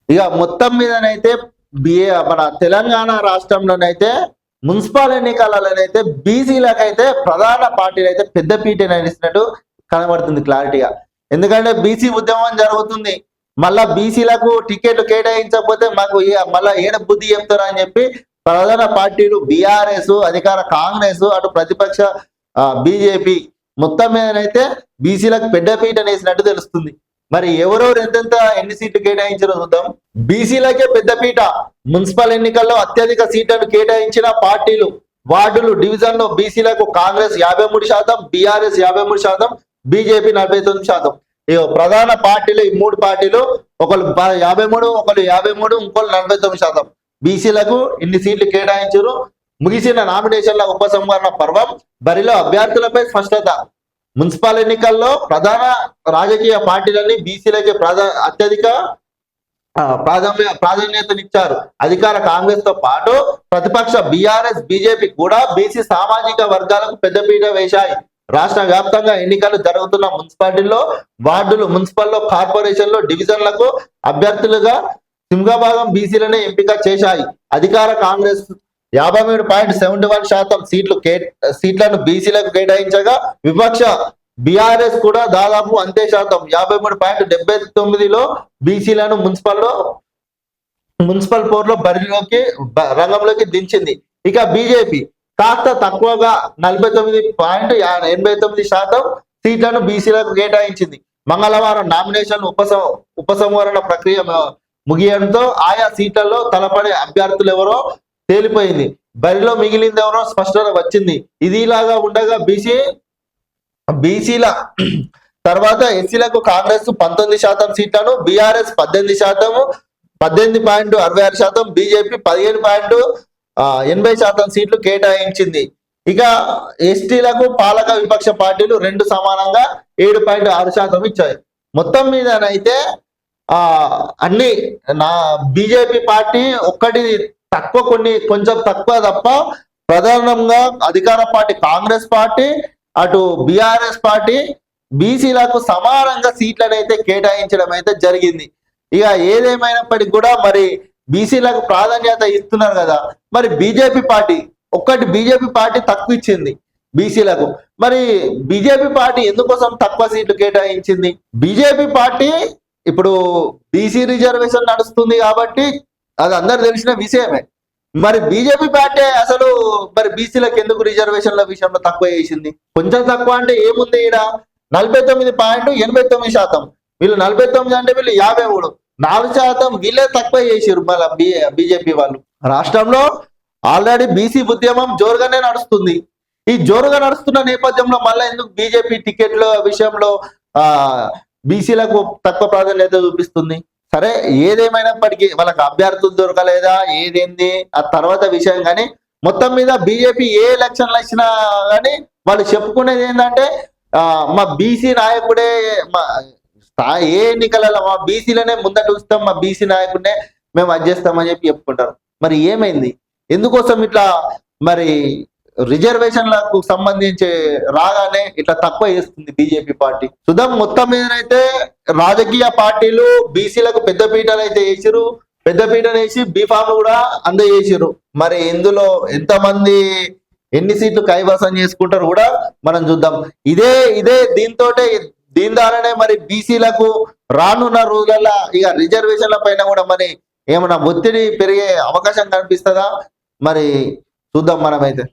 ఇక మొత్తం మీదనైతే మన తెలంగాణ రాష్ట్రంలోనైతే మున్సిపల్ ఎన్నికలలోనైతే బీసీలకైతే ప్రధాన పార్టీలు అయితే పెద్దపీట నడిచినట్టు కనబడుతుంది క్లారిటీగా. ఎందుకంటే బీసీ ఉద్యమం జరుగుతుంది, మళ్ళా బీసీలకు టికెట్లు కేటాయించకపోతే మాకు మళ్ళా ఏడ బుద్ధి చెప్తారు అని చెప్పి ప్రధాన పార్టీలు బీఆర్ఎస్, అధికార కాంగ్రెస్, అటు ప్రతిపక్ష బీజేపీ మొత్తం మీదనైతే బీసీలకు పెద్దపీట వేసినట్టు తెలుస్తుంది. మరి ఎవరెవరు ఎంతెంత ఎన్ని సీట్లు కేటాయించారో చూద్దాం. బీసీలకే పెద్దపీట, మున్సిపల్ ఎన్నికల్లో అత్యధిక సీట్లను కేటాయించిన పార్టీలు. వార్డులు డివిజన్లో బీసీలకు కాంగ్రెస్ 53%, బీఆర్ఎస్ 53%, బీజేపీ 49%. ప్రధాన పార్టీలు ఈ మూడు పార్టీలు, ఒకళ్ళు 53, ఒకళ్ళు 53, ఇంకోళ్ళు 49%. బీసీలకు ఇన్ని సీట్లు కేటాయించారు. ముగిసిన నామినేషన్ల ఉపసంహరణ పర్వం, బరిలో అభ్యర్థులపై స్పష్టత. మున్సిపల్ ఎన్నికల్లో ప్రధాన రాజకీయ పార్టీలన్నీ బీసీలకి అత్యధిక ప్రాధాన్యతనిచ్చారు. అధికార కాంగ్రెస్ తో పాటు ప్రతిపక్ష బీఆర్ఎస్, బీజేపీ కూడా బీసీ సామాజిక వర్గాలకు పెద్దపీట వేశాయి. రాష్ట్ర వ్యాప్తంగా ఎన్నికలు జరుగుతున్న మున్సిపాలిటీల్లో, వార్డులు, మున్సిపల్లో, కార్పొరేషన్లో, డివిజన్లకు అభ్యర్థులుగా సింహభాగం బీసీలనే ఎంపిక చేశాయి. అధికార కాంగ్రెస్ 53.71% సీట్లను బీసీలకు కేటాయించగా, విపక్ష బీఆర్ఎస్ కూడా దాదాపు అంతే శాతం 53.79లో బీసీలను మున్సిపల్ పోర్లో రంగంలోకి దించింది. ఇక బీజేపీ కాస్త తక్కువగా 49.89% సీట్లను బీసీలకు కేటాయించింది. మంగళవారం నామినేషన్ ఉపసంహరణ ప్రక్రియ ముగియడంతో ఆయా సీట్లలో తలపడే అభ్యర్థులు ఎవరో తేలిపోయింది. బరిలో మిగిలింది ఎవరో స్పష్టత వచ్చింది. ఇది ఇలాగా ఉండగా బీసీల తర్వాత ఎస్సీలకు కాంగ్రెస్ 19% సీట్లను, బీఆర్ఎస్ 18%, 18.66%, బీజేపీ 15.80% సీట్లు కేటాయించింది. ఇక ఎస్టీలకు పాలక విపక్ష పార్టీలు రెండు సమానంగా 7.6% ఇచ్చాయి. మొత్తం మీదనైతే అన్ని బీజేపీ పార్టీ ఒక్కటి తక్కువ, కొంచెం తక్కువ తప్ప ప్రధానంగా అధికార పార్టీ కాంగ్రెస్ పార్టీ, అటు బీఆర్ఎస్ పార్టీ బీసీలకు సమానంగా సీట్లను అయితే కేటాయించడం అయితే జరిగింది. ఇక ఏదేమైనప్పటికీ కూడా మరి బీసీలకు ప్రాధాన్యత ఇస్తున్నారు కదా, మరి బీజేపీ పార్టీ తక్కువ ఇచ్చింది బీసీలకు. మరి బీజేపీ పార్టీ ఎందుకోసం తక్కువ సీట్లు కేటాయించింది? బీజేపీ పార్టీ ఇప్పుడు బీసీ రిజర్వేషన్ నడుస్తుంది కాబట్టి అది అందరు తెలిసిన విషయమే. మరి బీజేపీ పార్టీ అసలు మరి బీసీలకు ఎందుకు రిజర్వేషన్ల విషయంలో తక్కువ చేసింది? కొంచెం తక్కువ అంటే ఏముంది, ఈడ 49.89%, వీళ్ళు 49 అంటే వీళ్ళు 53, 4% వీళ్ళే తక్కువ చేసారు. మళ్ళీ బీజేపీ వాళ్ళు. రాష్ట్రంలో ఆల్రెడీ బీసీ ఉద్యమం జోరుగానే నడుస్తుంది. ఈ జోరుగా నడుస్తున్న నేపథ్యంలో మళ్ళీ ఎందుకు బీజేపీ టికెట్ల విషయంలో బీసీలకు తక్కువ ప్రాధాన్యత చూపిస్తుంది? సరే, ఏదేమైనప్పటికీ వాళ్ళకి అభ్యర్థులు దొరకలేదా ఏదేంది ఆ తర్వాత విషయం. కానీ మొత్తం మీద బీజేపీ ఏ ఎలక్షన్లు వచ్చినా కానీ వాళ్ళు చెప్పుకునేది ఏంటంటే మా బీసీ నాయకుడే, ఏ ఎన్నికలలో మా బీసీలనే ముందట చూస్తాం, మా బీసీ నాయకుడినే మేము అది చేస్తామని చెప్పి చెప్పుకుంటారు. మరి ఏమైంది? ఎందుకోసం ఇట్లా మరి రిజర్వేషన్లకు సంబంధించి రాగానే ఇట్లా తక్కువ చేస్తుంది బీజేపీ పార్టీ? చూద్దాం. మొత్తం మీదనైతే రాజకీయ పార్టీలు బీసీలకు పెద్దపీటలు అయితే వేసిరు, పెద్దపీటలు వేసి బీఫామ్ కూడా అందజేసిరు. మరి ఇందులో ఎంతమంది ఎన్ని సీట్లు కైవసం చేసుకుంటారు కూడా మనం చూద్దాం. దీని ద్వారానే మరి బీసీలకు రానున్న రోజులలో ఇక రిజర్వేషన్ల పైన కూడా మరి ఏమైనా ఒత్తిడి పెరిగే అవకాశం కనిపిస్తుందా? మరి చూద్దాం మనమైతే.